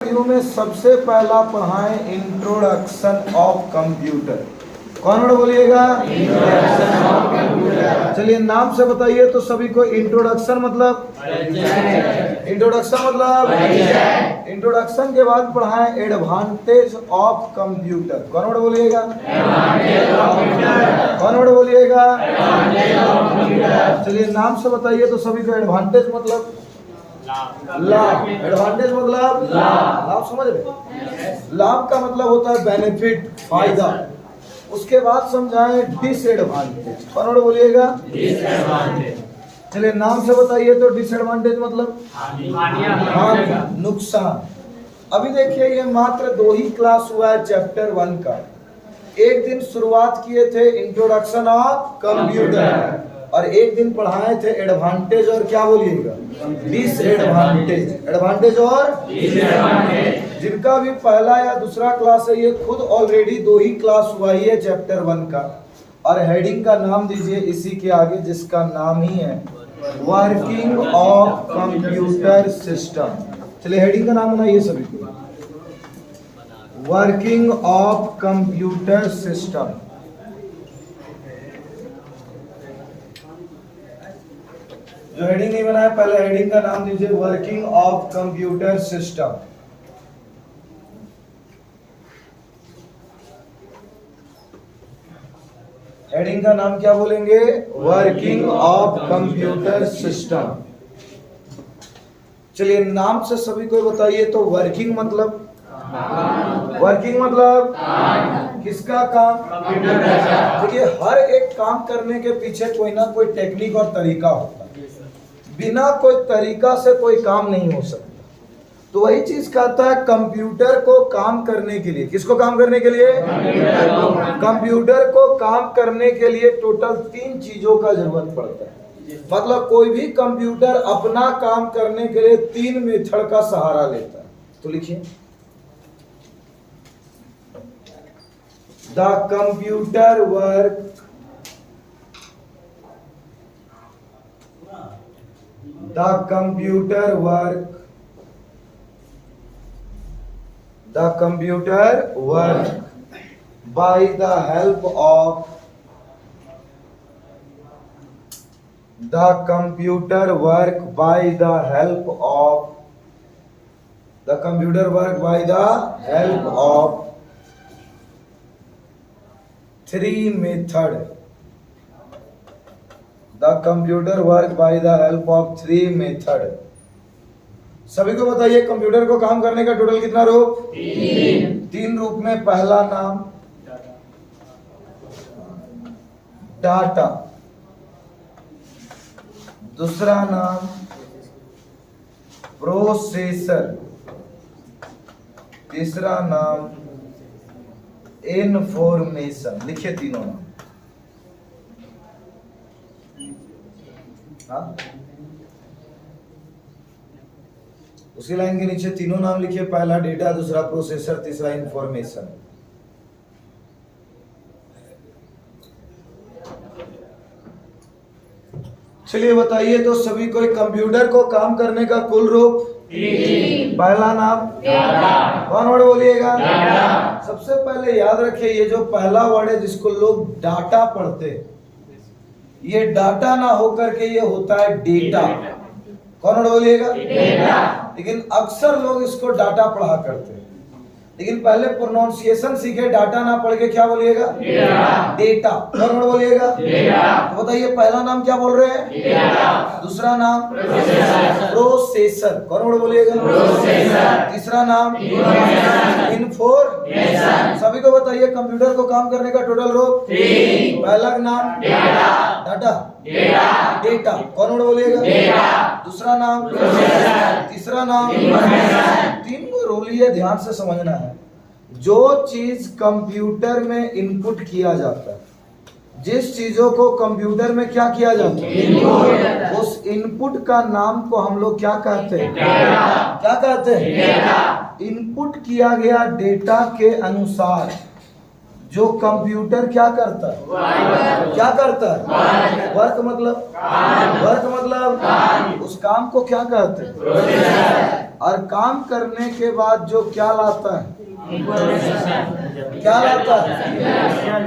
Video में सबसे पहला पढ़ाएं इंट्रोडक्शन ऑफ कंप्यूटर। कौन वर्ड बोलिएगा? Introduction of computer. चलिए नाम से बताइए तो सभी को। इंट्रोडक्शन मतलब इंट्रोडक्शन के बाद पढ़ाएं एडवांटेज ऑफ कंप्यूटर। कौन वर्ड बोलिएगा? कौन वर्ड बोलिएगा? चलिए नाम से बताइए तो सभी को। एडवांटेज मतलब लाभ। एडवांटेज मतलब लाभ, समझ रहे? लाभ का मतलब होता है बेनिफिट, फायदा। उसके बाद समझाएं डिसएडवांटेज। कौन वर्ड बोलिएगा? डिसएडवांटेज। चलिए नाम से बताइए तो। डिसएडवांटेज मतलब हानि, नुकसान। अभी देखिए ये मात्र 2 ही क्लास हुआ है चैप्टर 1 का। एक दिन शुरुआत किए थे इंट्रोडक्शन ऑफ कंप्यूटर और एक दिन पढ़ाए थे एडवांटेज और क्या बोलिएगा? डिसएडवांटेज। एडवांटेज और डिसएडवांटेज। जिनका भी पहला या दूसरा क्लास है ये खुद ऑलरेडी 2 ही क्लास हुआ ही है चैप्टर 1 का। और हेडिंग का नाम दीजिए इसी के आगे, जिसका नाम ही है वर्किंग ऑफ कंप्यूटर सिस्टम। चलिए हेडिंग का नाम बनाइए सभी को। Working of computer system. जो हेडिंग नहीं बनाया पहले हेडिंग का नाम दीजिए working of computer system. Heading का नाम क्या बोलेंगे? Working of computer system. चलिए नाम से सभी को बताइए तो। वर्किंग मतलब किसका काम? देखिए हर एक काम करने के पीछे कोई ना कोई टेक्निक और तरीका होता है। बिना कोई तरीका से कोई काम नहीं हो सकता। तो वही चीज कहता है कंप्यूटर को काम करने के लिए। किसको काम करने के लिए? कंप्यूटर को काम करने के लिए टोटल 3 चीजों का जरूरत पड़ता है। मतलब कोई भी कंप्यूटर अपना काम करने के लिए 3 मेथड का सहारा लेता है। तो लिखिए the computer work by the help of three method. The computer work by the help of 3 method. सभी को बताइए कंप्यूटर को काम करने का टोटल कितना रूप? 3 रूप में। पहला नाम डाटा, दूसरा नाम प्रोसेसर, तीसरा नाम इंफॉर्मेशन। लिखिए तीनों नाम। हाँ? उसी लाइन के नीचे तीनों नाम लिखिए। पहला डेटा, दूसरा प्रोसेसर, तीसरा इंफॉर्मेशन। चलिए बताइए तो सभी को कंप्यूटर को काम करने का कुल रूप? पहला नाम कौन वर्ड बोलिएगा? सबसे पहले याद रखिए ये जो पहला वर्ड है जिसको लोग डाटा पढ़ते हैं, ये डाटा ना होकर के ये होता है डेटा। कौन वर्ड बोलिएगा? लेकिन अक्सर लोग इसको डाटा पढ़ा करते हैं। लेकिन पहले प्रोनाउंसिएशन सीखे। डाटा ना पढ़ के क्या बोलिएगा? डेटा। कौन वर्ड बोलिएगा? तो बताइए पहला नाम क्या बोल रहे हैं? दूसरा नाम प्रोसेसर। कौन वर्ड बोलिएगा? तीसरा नाम इंफॉर्मेशन। सभी को बताइए कंप्यूटर को काम करने का टोटल रूप? पहला नाम डाटा, डेटा। कौन वर्ड बोलिएगा? दूसरा नाम तीसरा नाम 3 को रूल ये ध्यान से समझना है। जो चीज कंप्यूटर में इनपुट किया जाता है, जिस चीजों को कंप्यूटर में क्या किया जाता है, उस इनपुट का नाम को हम लोग क्या कहते हैं? क्या कहते हैं? इनपुट किया गया डेटा के अनुसार जो कंप्यूटर क्या करता है? क्या करता है? वर्क मतलब उस काम को क्या कहते हैं? और काम करने के बाद जो क्या लाता है, क्या लाता है,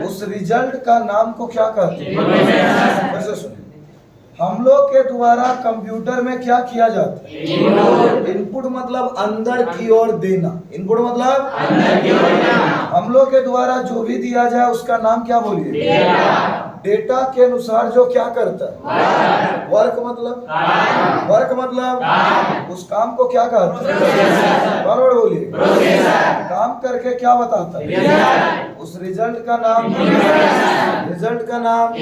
उस रिजल्ट का नाम को क्या कहते हैं। वैसे सुनिए, हम लोग के द्वारा कंप्यूटर में क्या किया जाता है, इनपुट मतलब अंदर की ओर देना, इनपुट मतलब अंदर की ओर देना। हम लोग के द्वारा जो भी दिया जाए उसका नाम क्या बोलिए, डेटा के अनुसार जो क्या करता है, वर्क मतलब उस काम को क्या कहते हैं, बराबर बोलिए, काम करके क्या बताता है, उस रिजल्ट का नाम,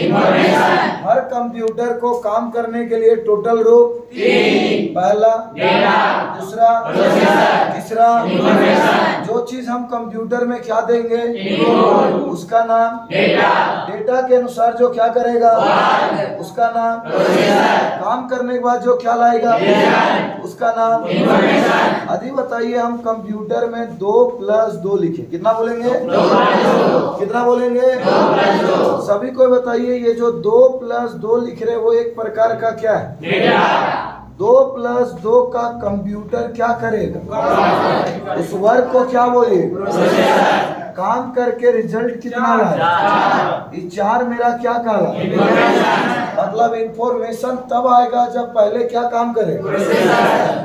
हर कंप्यूटर को काम करने के लिए टोटल रूप पहला, दूसरा, तीसरा, जो चीज हम कंप्यूटर में क्या देंगे उसका नाम, डेटा के अनुसार जो क्या करेगा उसका नाम, काम करने के बाद जो क्या लाएगा उसका नाम। अभी बताइए, हम कंप्यूटर में 2+2 लिखे, कितना बोलेंगे, कितना बोलेंगे, सभी को बताइए, ये जो 2+2 लिख रहे वो एक प्रकार का क्या है, 2+2 का कंप्यूटर क्या करेगा, उस वर्क को क्या बोलिए, काम करके रिजल्ट कितना लाए, ये 4 मेरा क्या कहला, मतलब इंफॉर्मेशन तब आएगा जब पहले क्या काम करेगा,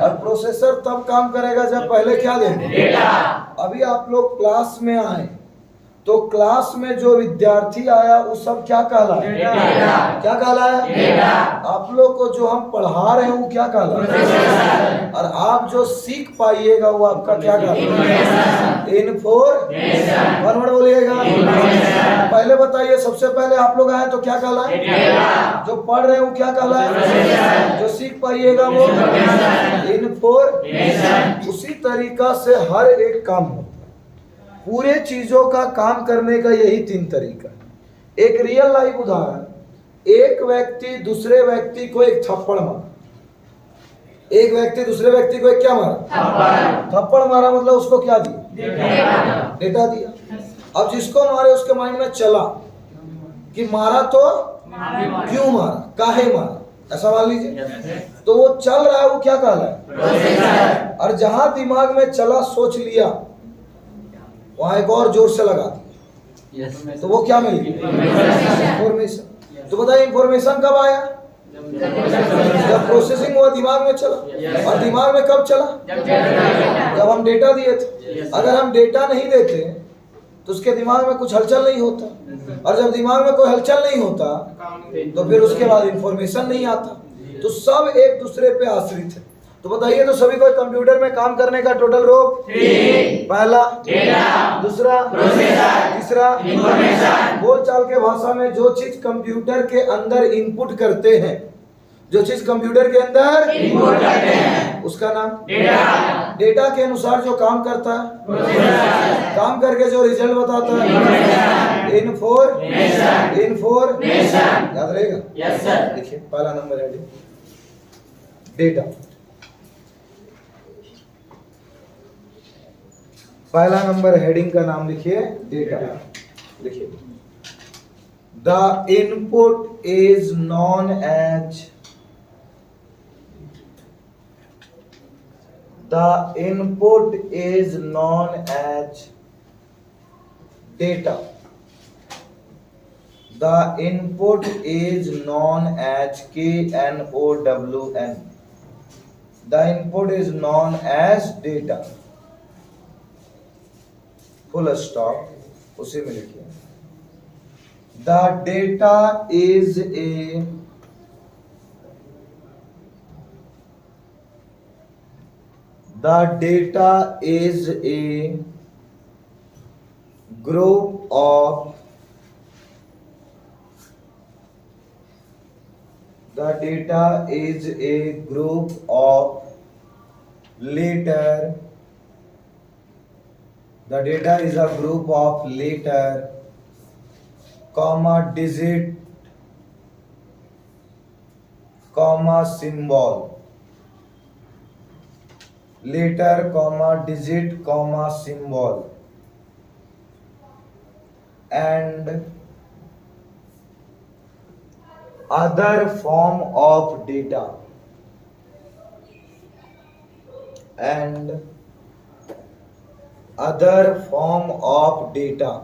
और प्रोसेसर तब काम करेगा जब पहले क्या देगा। अभी आप लोग क्लास में आए तो क्लास में जो विद्यार्थी आया वो सब क्या कहला, क्या कहला है, आप लोग को जो हम पढ़ा रहे हैं वो क्या कहला, और आप जो सीख पाइएगा वो आपका क्या कहला, इन्फॉर्मेशन। वन वर्ड बोलिएगा, पहले बताइए, सबसे पहले आप लोग आए तो क्या कहला, जो पढ़ रहे हैं वो क्या कहला, जो सीख पाइएगा वो इन्फॉर्मेशन। उसी तरीका से हर एक काम हो, पूरे चीजों का काम करने का यही 3 तरीका। एक रियल लाइफ उदाहरण, एक व्यक्ति दूसरे व्यक्ति को एक थप्पड़ मारा, एक व्यक्ति दूसरे व्यक्ति को एक क्या मारा, थप्पड़ मारा, मतलब उसको क्या दिया, डेटा दिया। अब जिसको मारे उसके माइंड में चला कि मारा तो क्यों मारा, काहे मारा, ऐसा मान लीजिए, तो वो चल रहा है, वो क्या कहलाए, और जहां दिमाग में चला सोच लिया वहां एक और जोर से लगा दिया, तो वो क्या मिल गई, इंफॉर्मेशन। तो बताइए इंफॉर्मेशन कब आया, जब प्रोसेसिंग हुआ, दिमाग में चला, और दिमाग में कब चला, जब हम डेटा दिए थे। अगर हम डेटा नहीं देते तो उसके दिमाग में कुछ हलचल नहीं होता, और जब दिमाग में कोई हलचल नहीं होता तो फिर उसके बाद इंफॉर्मेशन नहीं आता। तो सब एक दूसरे पे आश्रित है। तो बताइए, तो सभी को कंप्यूटर में काम करने का टोटल रूप, पहला, दूसरा, तीसरा, बोलचाल के भाषा में जो चीज कंप्यूटर के अंदर इनपुट करते हैं, जो चीज कंप्यूटर के अंदर इनपुट करते हैं उसका नाम, डेटा के अनुसार जो काम करता है, काम करके जो रिजल्ट बताता है, इन्फॉर्मेशन। याद रहेगा, यस सर। देखिए पहला नंबर है डेटा। पहला नंबर हेडिंग का नाम लिखिए डेटा। लिखिए, the input is known as, the input is known as data. The input is known as KNOWN। The input is known as data. Full stop, उसी में लिखिए, the data is a The data is a group of, the data is a group of letter, the data is a group of letter, comma digit, comma symbol, letter, comma digit, comma symbol, and other form of data, and other form of data.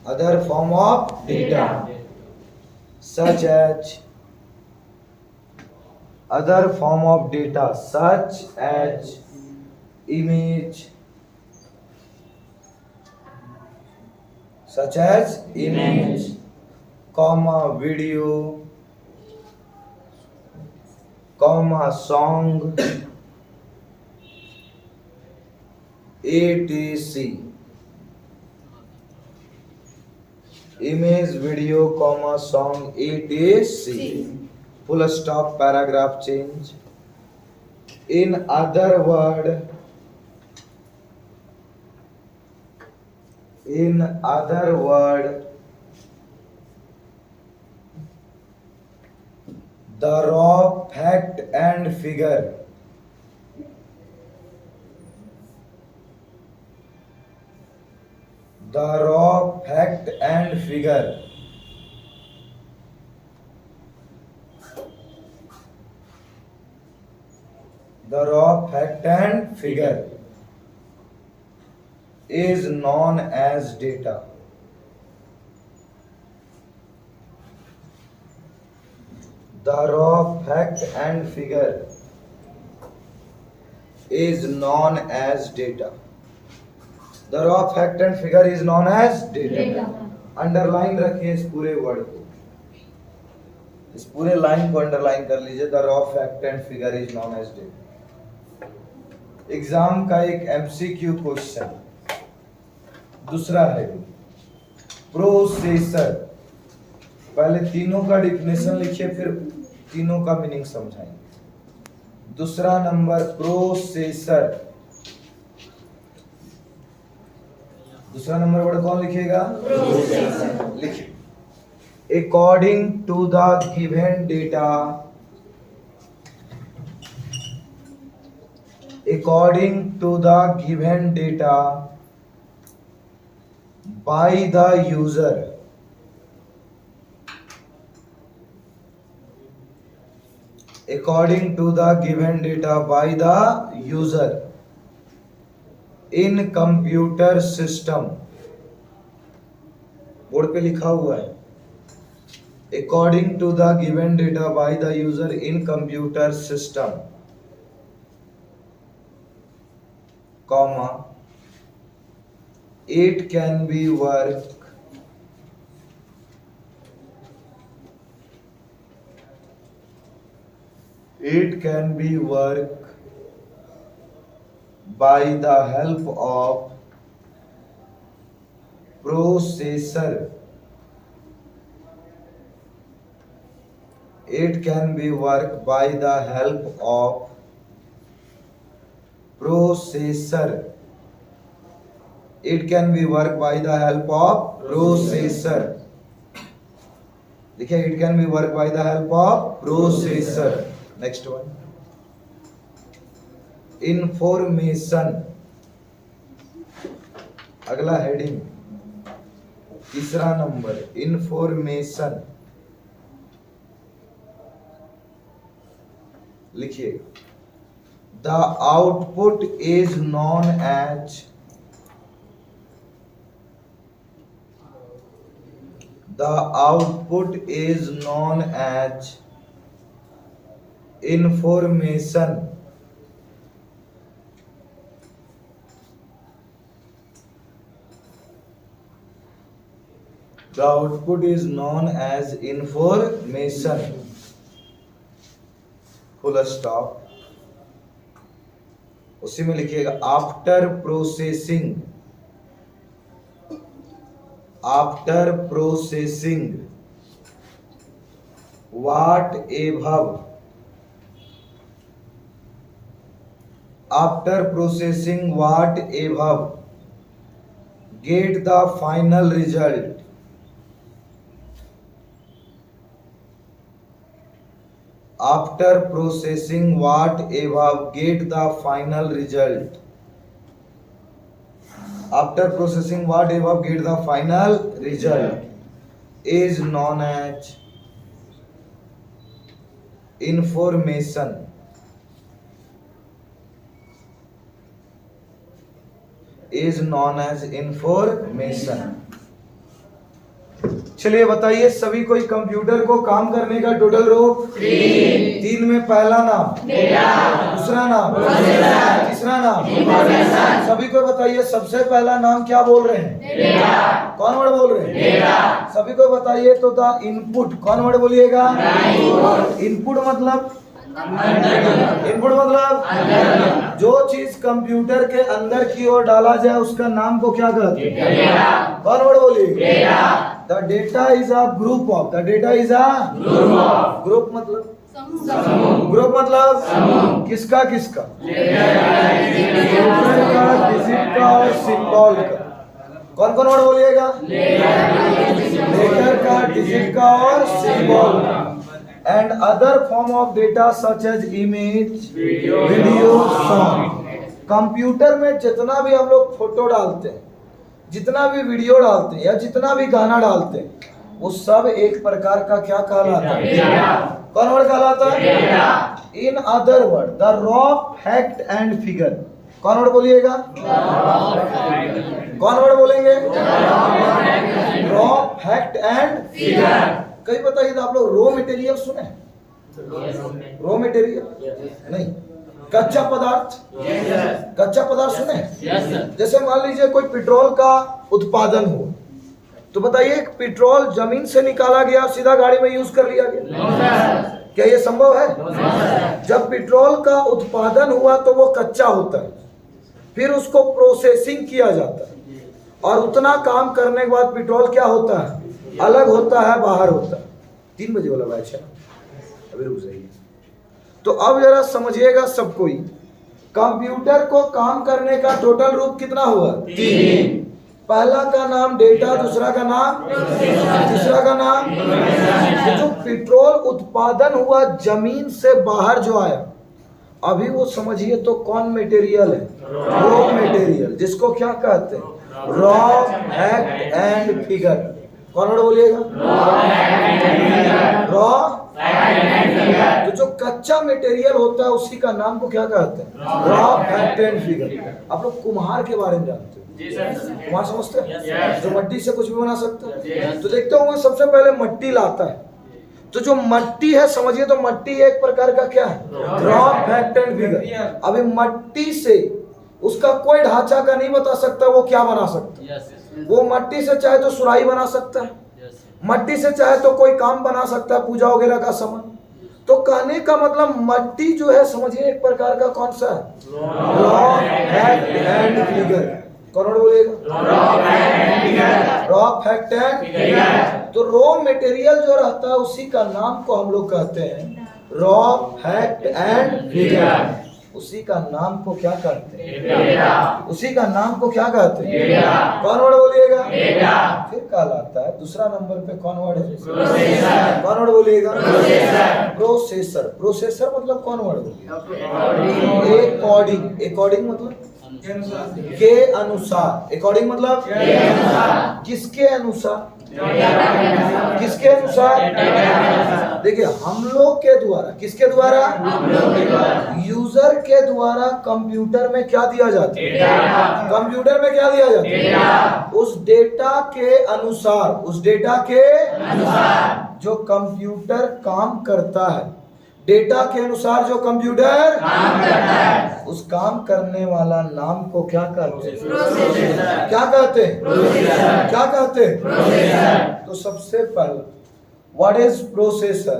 Other form of data such as other form of data such as image, comma video, comma song, etc. Image, video, comma song, etc. Full stop, paragraph change. In other word, the raw fact and figure is known as data. The raw fact and figure is known as data. The raw fact and figure is known as data. Underline रखिए इस पूरे word को, इस पूरे line को underline कर लीजिए. The raw fact and figure is known as data. Exam का एक एमसीक्यू क्वेश्चन. दूसरा है प्रोसेसर. पहले तीनों का डिफिनेशन लिखिए, फिर तीनों का मीनिंग समझाएंगे. दूसरा नंबर प्रोसेसर. दूसरा नंबर वर्ड कौन लिखेगा? लिखिए. According to the given data, by the user, according to the given data by the user in computer system. Board पे लिखा हुआ है. According to the given data by the user in computer system, comma, it can be work by the help of processor. It can be work by the help of processor. It can be work by the help of processor. देखिए, it can be work by the help of processor. Next one. Information. अगला heading, तीसरा number, information. लिखिए. The output is known as information. The output is known as information. Full stop. उसी में लिखिएगा after processing what above. After processing what above get the final result. After processing what above get the final result. After processing what above get the final result is known as information. Is known as information. चलिए बताइए सभी कोई computer को काम करने का total रूप 3 में पहला नाम, दूसरा नाम, तीसरा नाम। सभी को बताइए सबसे पहला नाम क्या बोल रहे हैं? कौन वर्ड बोल रहे हैं? सभी को बताइए तो द इनपुट, कौन वर्ड बोलिएगा? इनपुट मतलब जो चीज कंप्यूटर के अंदर की ओर डाला जाए उसका नाम को क्या कहते हैं? कौन वर्ड बोलिए? The data is a group of, the data is a group मतलब ग्रुप मतलब किसका किसका? का, डिजिट का और सिंबल का। कौन कौन वर्ड बोलिएगा? लेटर का, डिजिट का और सिंबल का। And other form of data such as image, video, song। Computer में जितना भी हम लोग फोटो डालते हैं, जितना भी वीडियो डालते हैं या जितना भी गाना डालते हैं, वो सब एक प्रकार का क्या कहलाता है? कौन वर्ड कहलाता है? In other word the raw fact and figure. कौन वर्ड बोलिएगा? कौन वर्ड बोलेंगे? Raw fact and figure. कहीं बताइए तो आप लोग रॉ मटेरियल सुने? रॉ मटेरियल नहीं, कच्चा पदार्थ। कच्चा पदार्थ सुने? जैसे मान लीजिए कोई पेट्रोल का उत्पादन हो, तो बताइए पेट्रोल जमीन से निकाला गया सीधा गाड़ी में यूज कर लिया गया, क्या ये संभव है? जब पेट्रोल का उत्पादन हुआ तो वो कच्चा होता है, फिर उसको प्रोसेसिंग किया जाता है और उतना काम करने के बाद पेट्रोल क्या होता है? अलग होता है, बाहर होता है। 3 बजे वाला बैच है, अभी रुक जाइए। तो अब जरा समझिएगा सब कोई, कंप्यूटर को काम करने का टोटल रूप कितना हुआ? 3। पहला का नाम डेटा, दूसरा का नाम, तीसरा का नाम। जो पेट्रोल उत्पादन हुआ जमीन से बाहर जो आया, अभी वो समझिए तो कौन मटेरियल है? रॉ मटेरियल, जिसको क्या कहते हैं? Raw fact and figure. कौन वर्ड बोलिएगा? रॉ तो जो कच्चा मटेरियल होता है उसी का नाम को क्या कहते हैं? Raw fact and figure. आप लोग कुम्हार के बारे में जानते हैं? कुम्हार समझते हैं? जो मट्टी से कुछ भी बना सकते हैं। तो देखते होंगे सबसे पहले मट्टी लाता है, तो जो मट्टी है समझिए तो मट्टी एक प्रकार का क्या है? Raw fact and figure. अभी मट्टी से उसका कोई ढांचा का नहीं बता सकता वो क्या बना सकता है। वो मट्टी से चाहे तो सुराही बना सकता है, मट्टी से चाहे तो कोई काम बना सकता है, पूजा वगैरह का सामान। तो कहने का मतलब मट्टी जो है समझिए एक प्रकार का कौन सा है? Raw fact and figure. कौन बोलेगा? Raw fact and figure. तो रॉ मटेरियल जो रहता है उसी का नाम को हम लोग कहते हैं रॉ फैक्ट एंड फिगर। उसी का नाम को क्या कहते हैं? उसी का नाम को क्या कहते हैं? कौन वर्ड बोलिएगा? फिर कहलाता है दूसरा नंबर पे कौन वर्ड है? प्रोसेसर। कौन वर्ड बोलिएगा? प्रोसेसर। प्रोसेसर मतलब कौन वर्ड बोलिएगा? अकॉर्डिंग। अकॉर्डिंग मतलब के अनुसार। अकॉर्डिंग मतलब किसके अनुसार? किसके अनुसार? देखिए हम लोग के द्वारा, किसके द्वारा? यूजर के द्वारा कंप्यूटर में क्या दिया जाता है? कंप्यूटर में क्या दिया जाता है? उस डेटा के अनुसार, उस डेटा के जो कंप्यूटर काम करता है, डेटा के अनुसार जो कंप्यूटर काम करता है, उस काम करने वाला नाम को क्या कहते हैं? क्या कहते हैं? क्या कहते हैं? तो सबसे पहले व्हाट इज प्रोसेसर?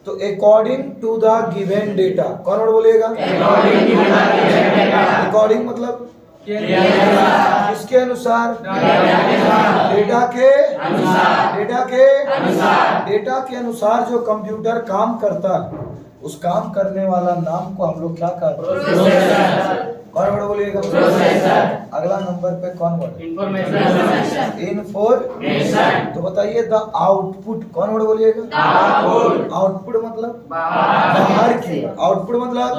तो according to the given data. कौन वर्ड बोलिएगा? अकॉर्डिंग मतलब किसके अनुसार? डेटा के अनुसार। डेटा के अनुसार। डेटा के अनुसार जो कंप्यूटर काम करता है उस काम करने वाला नाम को हम लोग क्या कहते हैं? कौन वर्ड बोलिएगा? अगला नंबर पे कौन वर्ड? इंफॉर्मेशन। इंफॉर्मेशन। तो बताइए द आउटपुट। कौन वर्ड बोलिएगा? आउटपुट मतलब बाहर की। आउटपुट मतलब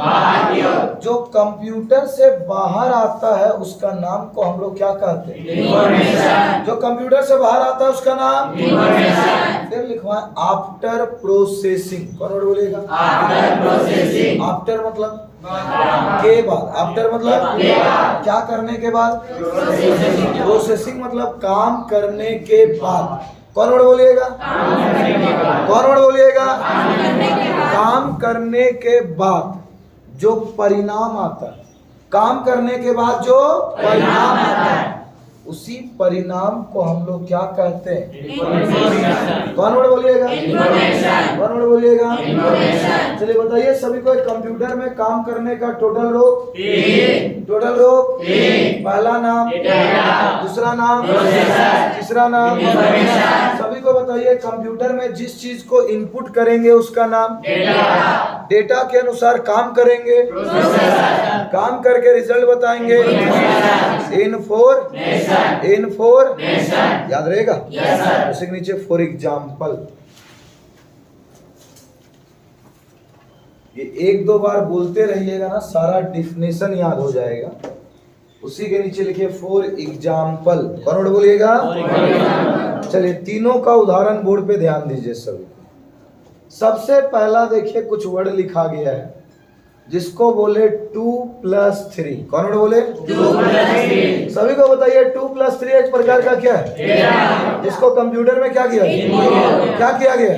जो कंप्यूटर से बाहर आता है उसका नाम को हम लोग क्या कहते हैं? इंफॉर्मेशन। जो कंप्यूटर से बाहर आता है उसका नाम इंफॉर्मेशन। फिर लिखवाएं आफ्टर प्रोसेसिंग। कौन वर्ड बोलिएगा? After processing. आफ्टर मतलब के बाद, आफ्टर मतलब क्या करने के बाद, प्रोसेसिंग मतलब काम करने के बाद। कौन वर्ड बोलिएगा, कौन वर्ड बोलिएगा, काम करने के बाद जो परिणाम आता है, काम करने के बाद जो परिणाम आता है, उसी परिणाम को हम लोग क्या कहते हैं, कौन वर्ड बोलिएगा, कौन वर्ड बोलिएगा। चलिए बताइए सभी को, कंप्यूटर में काम करने का टोटल रो, टोटल रो, पहला नाम, दूसरा नाम, तीसरा नाम। सभी को बताइए कंप्यूटर में जिस चीज को इनपुट करेंगे उसका नाम, डेटा के अनुसार काम करेंगे, काम करके रिजल्ट बताएंगे, इन्फॉर्मेशन, याद रहेगा। उसी के नीचे फॉर एग्जाम्पल, ये एक दो बार बोलते रहिएगा ना, सारा डिफिनेशन याद हो जाएगा। उसी के नीचे लिखिए फॉर एग्जाम्पल, कौन वर्ड बोलिएगा। चलिए तीनों का उदाहरण बोर्ड पे ध्यान दीजिए सभी। सबसे पहला देखिए कुछ वर्ड लिखा गया है जिसको बोले 2+3, कौन वर्ड बोले 2+3। सभी को बताइए 2+3 एक प्रकार का क्या है, जिसको कंप्यूटर में क्या किया, क्या किया गया,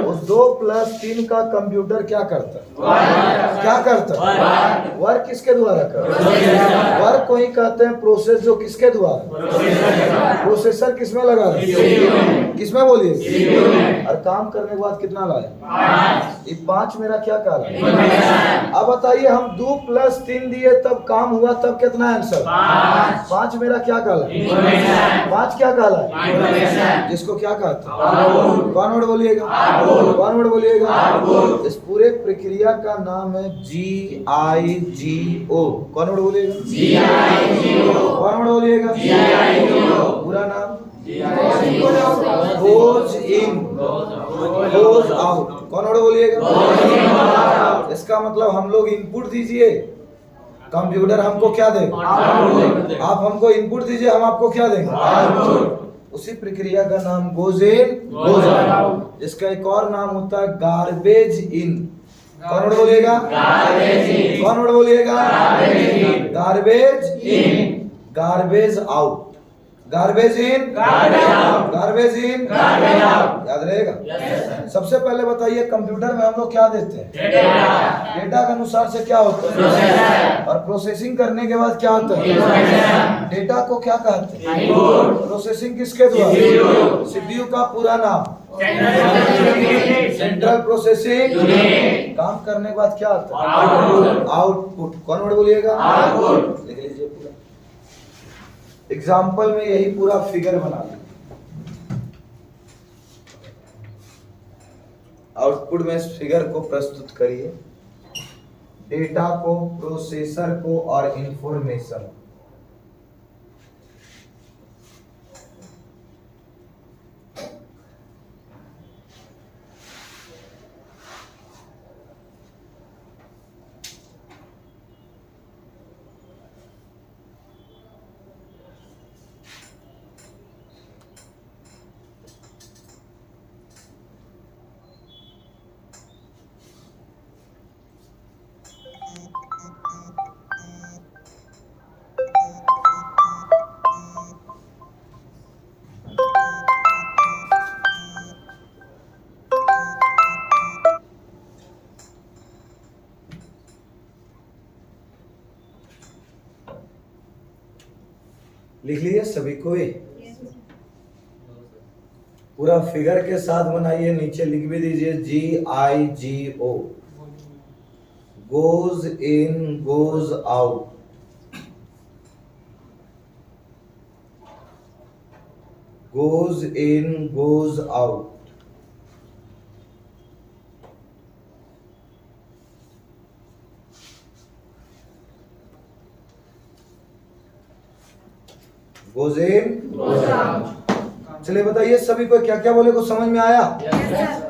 उस 2+3 का कंप्यूटर क्या करता है, क्या करता है, वर्क किसके द्वारा करता है, वर्क को ही कहते हैं प्रोसेस, जो किसके द्वारा, प्रोसेसर किसमें लगा है, किसमें बोलिए, और काम करने के बाद कितना लाया, ये 5 मेरा क्या कह रहा है। अब बताइए हम 2+3 दिए तब काम हुआ, तब कितना आंसर, 5 मेरा क्या कहला, 5 क्या कहला, जिसको क्या कहता है, कौन वर्ड बोलिएगा, कौन वर्ड बोलिएगा। इस पूरे प्रक्रिया का नाम है GIGO, कौन वर्ड बोलिएगा, कौन वर्ड बोलिएगा, पूरा नाम गोज इन गोज आउट, कौन वर्ड बोलिएगा। इसका मतलब हम लोग इनपुट दीजिए, कंप्यूटर हमको क्या देगा, आप हमको इनपुट दीजिए, हम आपको क्या देंगे, उसी प्रक्रिया का नाम गोज इन गोज आउट। इसका एक और नाम होता है गार्बेज इन, कौन वर्ड बोलिएगा, कौन वर्ड बोलिएगा, garbage in garbage out, garbage in garbage इन, याद रहेगा। सबसे पहले बताइए कंप्यूटर में हम लोग क्या देते हैं, डेटा के अनुसार से क्या होता है, और प्रोसेसिंग करने के बाद क्या होता है, डेटा को क्या कहते हैं, प्रोसेसिंग किसके द्वारा, सीपीयू का पूरा नाम सेंट्रल प्रोसेसिंग, काम करने के बाद क्या होता है, आउटपुट, कौन वर्ड बोलिएगा, लिख लीजिए पूरा। एग्जाम्पल में यही पूरा फिगर बना लीजिए, आउटपुट में इस फिगर को प्रस्तुत करिए, डेटा को, प्रोसेसर को और इंफॉर्मेशन। लिख लीजिए सभी को, पूरा फिगर के साथ बनाइए, नीचे लिख भी दीजिए GIGO, goes in goes out, goes in goes out. Goes in goes out. चलिए बताइए सभी को क्या क्या बोले को समझ में आया,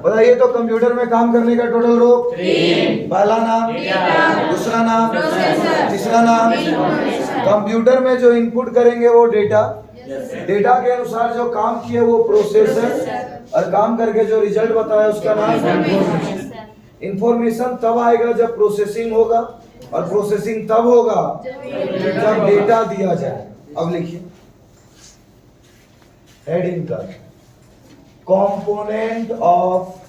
बताइए। तो कंप्यूटर में काम करने का टोटल रो, पहला नाम, दूसरा नाम, तीसरा नाम। कंप्यूटर में जो इनपुट करेंगे वो डेटा, डेटा के अनुसार जो काम किए वो प्रोसेसर, और काम करके जो रिजल्ट बताया उसका नाम इंफॉर्मेशन। इंफॉर्मेशन तब आएगा जब प्रोसेसिंग होगा, और प्रोसेसिंग तब होगा जब डेटा दिया जाए। अब लिखिए हेडिंग का component of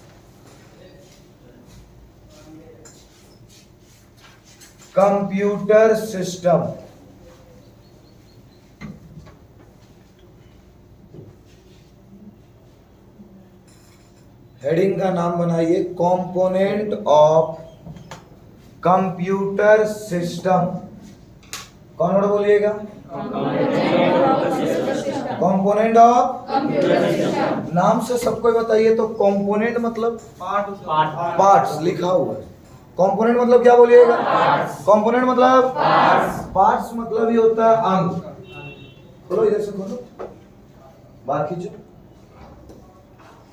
computer system. Heading का नाम बनाइए कंपोनेंट ऑफ कंप्यूटर सिस्टम। कौन वर्ड बोलिएगा? कंपोनेंट ऑफ नाम से सबको बताइए तो कंपोनेंट मतलब पार्ट्स लिखा हुआ है। कंपोनेंट मतलब क्या बोलिएगा? कंपोनेंट मतलब पार्ट्स मतलब ये होता है अंग। खोलो इधर से खोलो, बाहर खींचो।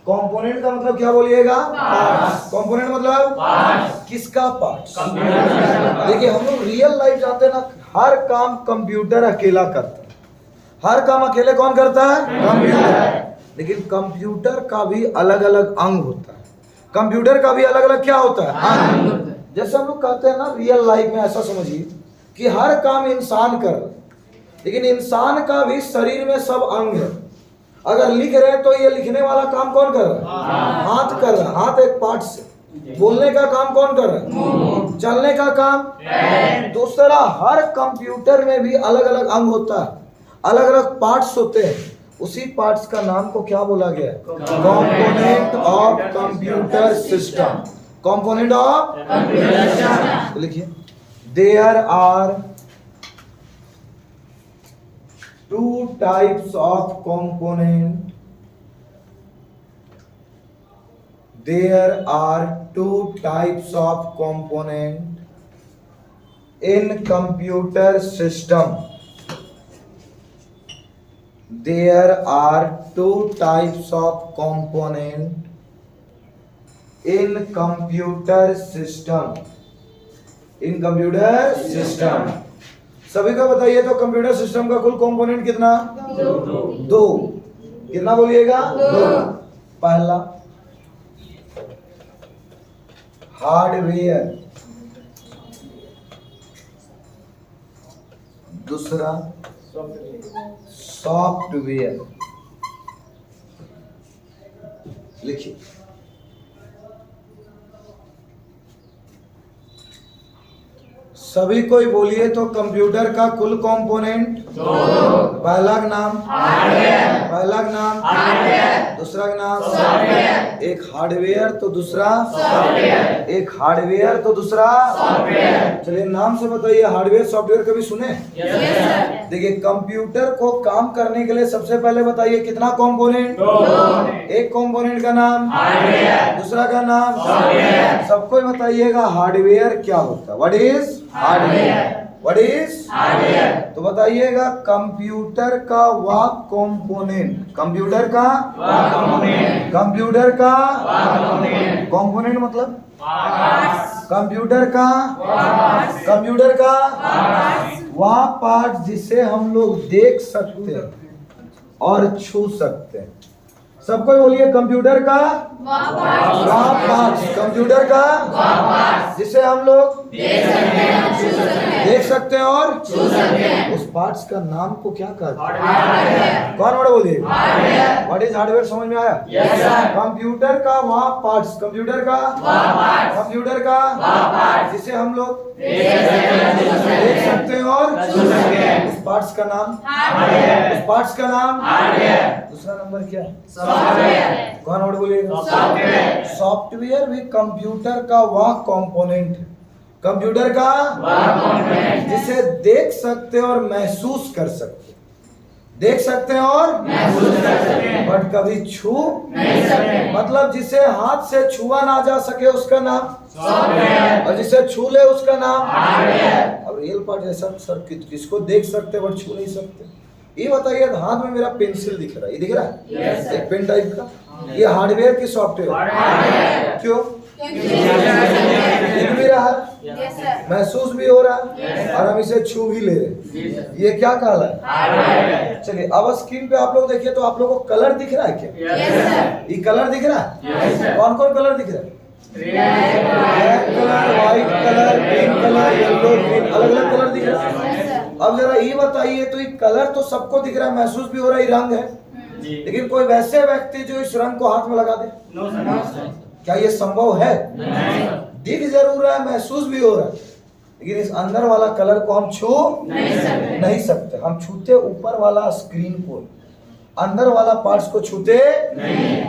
कंपोनेंट का मतलब क्या बोलिएगा? पार्ट्स। कंपोनेंट मतलब किसका पार्ट्स? देखिए हम लोग रियल लाइफ जाते हैं ना, हर काम कंप्यूटर अकेला करता है। हर काम अकेले कौन करता है? कंप्यूटर। लेकिन कंप्यूटर का भी अलग अलग अंग होता है। कंप्यूटर का भी अलग अलग क्या होता है? अंग। जैसे हम लोग कहते हैं ना रियल लाइफ में, ऐसा समझिए कि हर काम इंसान कर रहा है, लेकिन इंसान का भी शरीर में सब अंग है। अगर लिख रहे हैं तो ये लिखने वाला काम कौन कर रहा है? हाथ कर रहा है, हाथ एक पार्ट से। बोलने का काम कौन कर रहा है? चलने का काम। दूसरा, हर कंप्यूटर में भी अलग अलग अंग होता है, अलग अलग पार्ट्स होते हैं। उसी पार्ट्स का नाम को क्या बोला गया? Component of computer system. Component of computer system. लिखिए there are two types of component. There are two types of component in computer system. There are two types of component in computer system. In computer system. सभी को बताइए तो computer system का कुल component कितना? दो। कितना बोलिएगा? दो। पहला हार्डवेयर, दूसरा सॉफ्टवेयर। लिखिए सभी कोई बोलिए तो कंप्यूटर का कुल कंपोनेंट दो। पहला का नाम हार्डवेयर, पहला का नाम हार्डवेयर, दूसरा का नाम सॉफ्टवेयर। एक हार्डवेयर तो दूसरा सॉफ्टवेयर, एक हार्डवेयर तो दूसरा सॉफ्टवेयर। चलिए नाम से बताइए, हार्डवेयर सॉफ्टवेयर कभी सुने? देखिए कंप्यूटर को काम करने के लिए सबसे पहले बताइए कितना कंपोनेंट? एक कंपोनेंट का नाम हार्डवेयर, दूसरा का नाम सॉफ्टवेयर। सबको बताइएगा हार्डवेयर क्या होता है? What is hardware? What is hardware? तो बताइएगा कंप्यूटर का वह कंपोनेंट, कंप्यूटर का वह कंपोनेंट, कंप्यूटर का वह कंपोनेंट। कंपोनेंट मतलब कंप्यूटर का, कंप्यूटर का वह पार्ट जिसे हम लोग देख सकते हैं और छू सकते हैं। सबको बोलिए कंप्यूटर का वह पार्ट, कंप्यूटर का जिसे हम लोग देख सकते हैं और छू सकते हैं। उस पार्ट्स का नाम को क्या कहते हैं? कौन वर्ड बोलिए? What is hardware? समझ में आया? कंप्यूटर का वह पार्ट्स, कंप्यूटर का कंप्यूटर का जिसे हम लोग देख सकते हैं और छू सकते हैं। उस पार्ट्स का नाम, उस पार्ट्स का नाम। दूसरा नंबर क्या है? सॉफ्टवेयर। कौन वर्ड बोलिएगा? सॉफ्टवेयर। सॉफ्टवेयर भी कंप्यूटर का वह कंपोनेंट, कंप्यूटर का वह कंपोनेंट जिसे देख सकते हैं और महसूस कर सकते हैं। देख सकते हैं और महसूस कर सकते हैं, बट कभी छू नहीं सकते। मतलब जिसे हाथ से छुआ ना जा सके उसका नाम सॉफ्टवेयर, और जिसे छू ले उसका नाम हार्डवेयर। अब रियल पार्ट जैसा सर किसको देख सकते बट छू नहीं सकते? ये बताइए, हाथ में मेरा पेंसिल दिख रहा है, ये दिख रहा है? एक पेन टाइप का। ये हार्डवेयर की सॉफ्टवेयर? क्यों? दिख भी रहा है, महसूस भी हो रहा है, और हम इसे छू भी ले रहे। ये क्या कहला है? चलिए अब स्क्रीन पे आप लोग देखिए तो आप लोगों को कलर दिख रहा है क्या? ये कलर दिख रहा है? कौन कौन कलर दिख रहा है? Black colour, white colour, green colour, yellow, green, अलग अलग कलर दिख रहा है। अब जरा ये बताइए, तो ये कलर तो सबको दिख रहा है, महसूस भी हो रहा है, ये रंग है, लेकिन कोई वैसे व्यक्ति जो इस रंग को हाथ में लगा दे, क्या ये संभव है? दिख जरूर रहा है, महसूस भी हो रहा है, लेकिन इस अंदर वाला कलर को हम छू नहीं सकते। हम छूते ऊपर वाला स्क्रीन को, अंदर वाला पार्ट्स को छूते नहीं।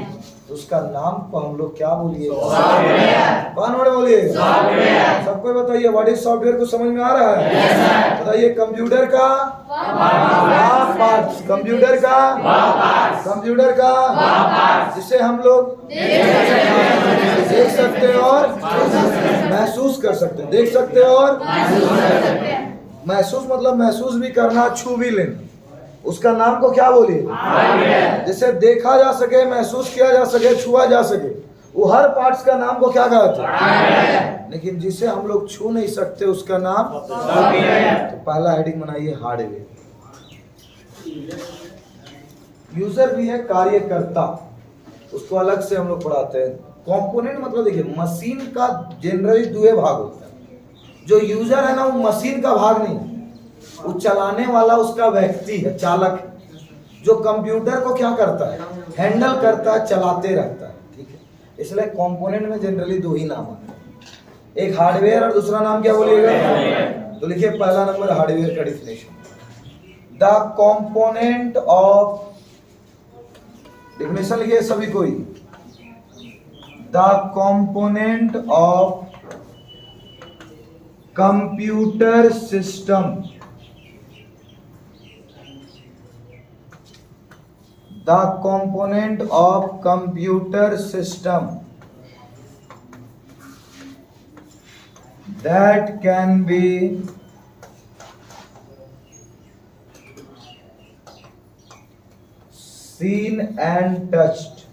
तो उसका नाम को हम लोग क्या बोलिए? कौन वर्ड बोलिए? सबको बताइए, व्हाट इज सॉफ्टवेयर को समझ में आ रहा है? बताइए, कंप्यूटर का पार्ट्स, कंप्यूटर का जिसे हम लोग देख सकते हैं और महसूस कर सकते हैं। देख सकते हैं और महसूस मतलब महसूस भी करना, छू भी लेना, उसका नाम को क्या बोलिए? जिसे देखा जा सके, महसूस किया जा सके, छुआ जा सके, वो हर पार्ट्स का नाम को क्या कहते हैं? लेकिन जिसे हम लोग छू नहीं सकते उसका नाम तो पहला हेडिंग बनाइए, हार्डवेयर। यूजर भी है, कार्यकर्ता, उसको अलग से हम लोग पढ़ाते हैं। कंपोनेंट मतलब देखिए, मशीन का जनरली दो भाग होता है। जो यूजर है ना, वो मशीन का भाग नहीं, वो चलाने वाला उसका व्यक्ति है, चालक है, जो कंप्यूटर को क्या करता है? हैंडल करता है, चलाते रहता है। ठीक है, इसलिए कंपोनेंट में जनरली दो ही नाम आते हैं, एक हार्डवेयर और दूसरा नाम क्या बोलिएगा? तो लिखिए पहला नंबर हार्डवेयर का definition, the component of, definition लिखिए सभी कोई, the component of computer system, the component of computer system that can be seen and touched,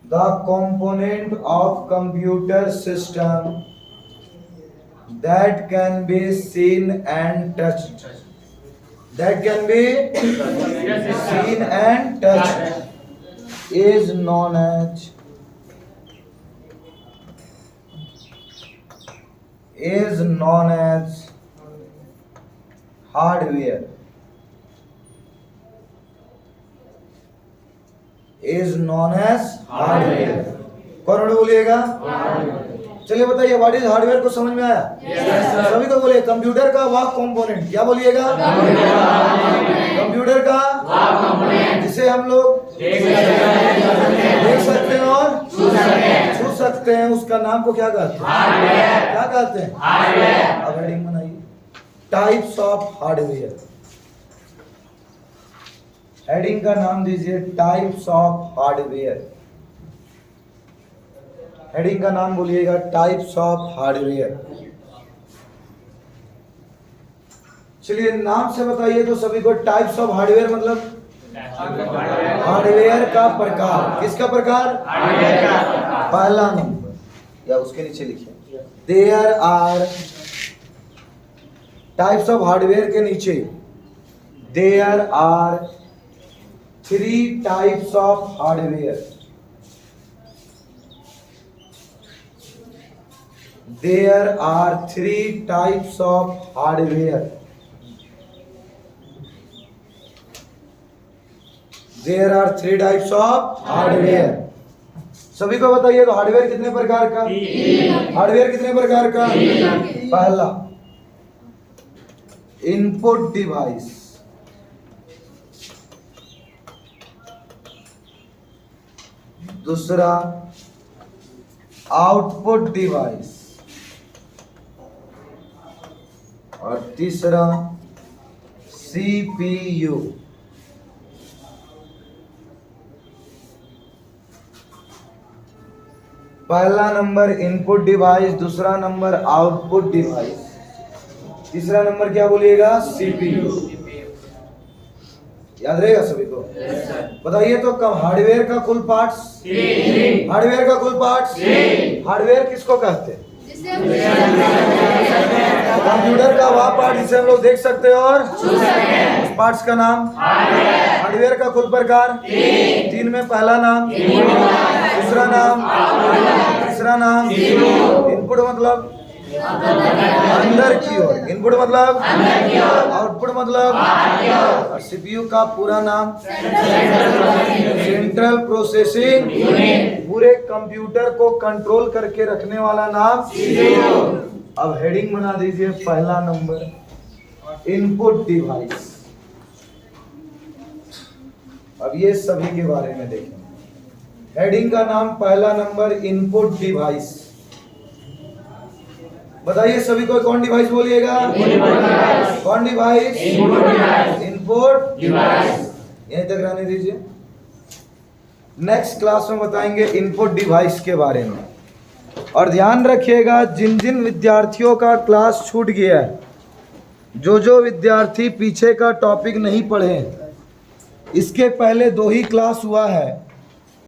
the component of computer system that can be seen and touched, that can be seen and touched is known as hardware, is known as hardware। कौन बोलिएगा? चलिए बताइए, what is hardware को समझ में आया? सभी को बोलिए, कंप्यूटर का वह कंपोनेंट, क्या बोलिएगा? कंप्यूटर का जिसे हम लोग देख सकते हैं और छू सकते हैं, उसका नाम को क्या कहते हैं? क्या कहते हैं? अब हेडिंग बनाइए, टाइप्स ऑफ हार्डवेयर। हेडिंग का नाम दीजिए टाइप्स ऑफ हार्डवेयर। हेडिंग का नाम बोलिएगा टाइप्स ऑफ हार्डवेयर। चलिए नाम से बताइए तो सभी को, टाइप्स ऑफ हार्डवेयर मतलब हार्डवेयर का प्रकार। किसका प्रकार? हार्डवेयर का। पहला नंबर या उसके नीचे लिखिए, there are, types of hardware के नीचे there are 3 types of hardware. There are 3 types of hardware. There are 3 types of hardware. सभी को बताइए तो हार्डवेयर कितने प्रकार का? हार्डवेयर कितने प्रकार का? पहला इनपुट डिवाइस, दूसरा आउटपुट डिवाइस और तीसरा CPU। पहला नंबर इनपुट डिवाइस, दूसरा नंबर आउटपुट डिवाइस, तीसरा नंबर क्या बोलिएगा? CPU। याद रहेगा सभी को? बताइए तो कम हार्डवेयर का कुल पार्ट्स, हार्डवेयर का कुल पार्ट्स, हार्डवेयर किसको कहते हैं? कंप्यूटर का वह पार्ट जिसे हम लोग देख सकते हैं और उस पार्ट्स का नाम हार्डवेयर का कुल प्रकार 3 में पहला नाम, दूसरा नाम, तीसरा नाम। इनपुट मतलब अंदर की ओर, इनपुट मतलब आउटपुट मतलब। और सीपीयू का पूरा नाम सेंट्रल प्रोसेसिंग यूनिट, पूरे कंप्यूटर को कंट्रोल करके रखने वाला नाम सीपीयू। अब हेडिंग बना दीजिए पहला नंबर इनपुट डिवाइस। अब ये सभी के बारे में देखें। हेडिंग का नाम पहला नंबर इनपुट डिवाइस। बताइए सभी को कौन डिवाइस बोलिएगा? कौन डिवाइस? Input device. यहीं तक रहने दीजिए, नेक्स्ट क्लास में बताएंगे इनपुट डिवाइस के बारे में। और ध्यान रखिएगा जिन जिन विद्यार्थियों का क्लास छूट गया है, जो विद्यार्थी पीछे का टॉपिक नहीं पढ़े, इसके पहले 2 ही क्लास हुआ है,